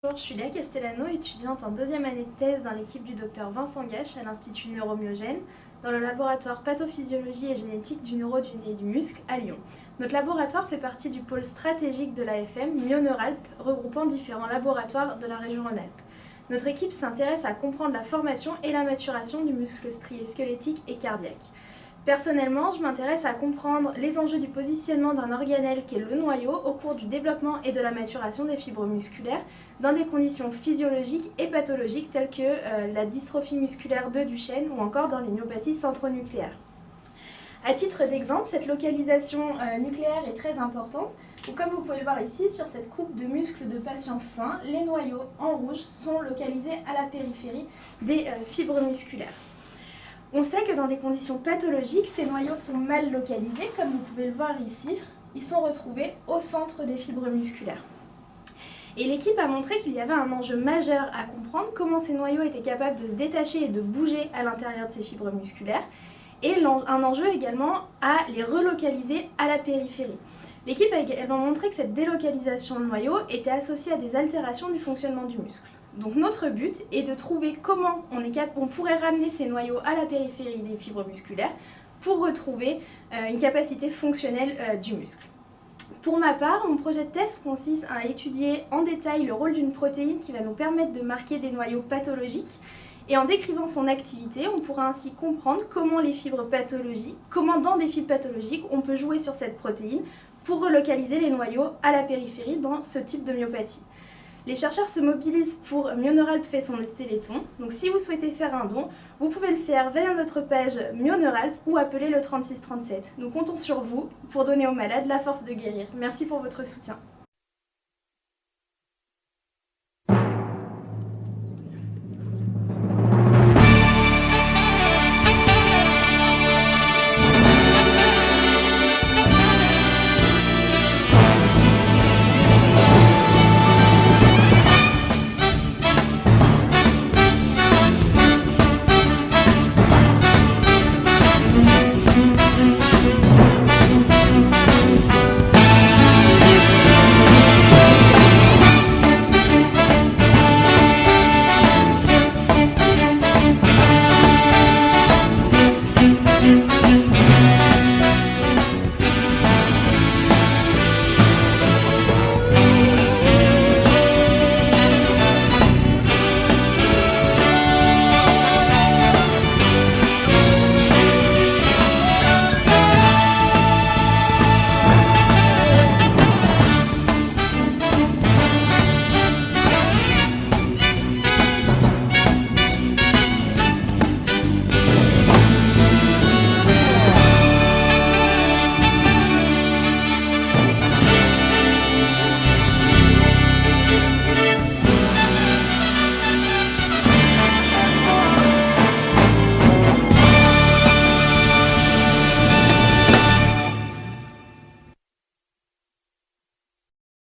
Bonjour, je suis Léa Castellano, étudiante en deuxième année de thèse dans l'équipe du docteur Vincent Gache à l'Institut Neuromyogène, dans le laboratoire Pathophysiologie et génétique du neuro du nez et du muscle à Lyon. Notre laboratoire fait partie du pôle stratégique de l'AFM Myon-Neuralpes, regroupant différents laboratoires de la région Rhône-Alpes. Notre équipe s'intéresse à comprendre la formation et la maturation du muscle strié squelettique et cardiaque. Personnellement, je m'intéresse à comprendre les enjeux du positionnement d'un organelle qui est le noyau au cours du développement et de la maturation des fibres musculaires dans des conditions physiologiques et pathologiques telles que la dystrophie musculaire de Duchenne ou encore dans les myopathies centronucléaires. À titre d'exemple, cette localisation nucléaire est très importante. Donc, comme vous pouvez le voir ici, sur cette coupe de muscles de patients sains, les noyaux en rouge sont localisés à la périphérie des fibres musculaires. On sait que dans des conditions pathologiques, ces noyaux sont mal localisés, comme vous pouvez le voir ici. Ils sont retrouvés au centre des fibres musculaires. Et l'équipe a montré qu'il y avait un enjeu majeur à comprendre comment ces noyaux étaient capables de se détacher et de bouger à l'intérieur de ces fibres musculaires, et un enjeu également à les relocaliser à la périphérie. L'équipe a également montré que cette délocalisation de noyaux était associée à des altérations du fonctionnement du muscle. Donc notre but est de trouver comment on pourrait ramener ces noyaux à la périphérie des fibres musculaires pour retrouver une capacité fonctionnelle du muscle. Pour ma part, mon projet de thèse consiste à étudier en détail le rôle d'une protéine qui va nous permettre de marquer des noyaux pathologiques. Et en décrivant son activité, on pourra ainsi comprendre comment dans des fibres pathologiques, on peut jouer sur cette protéine pour relocaliser les noyaux à la périphérie dans ce type de myopathie. Les chercheurs se mobilisent pour Myon-Neuralpes fait son téléthon. Donc si vous souhaitez faire un don, vous pouvez le faire via notre page Myon-Neuralpes ou appeler le 3637. Nous comptons sur vous pour donner aux malades la force de guérir. Merci pour votre soutien.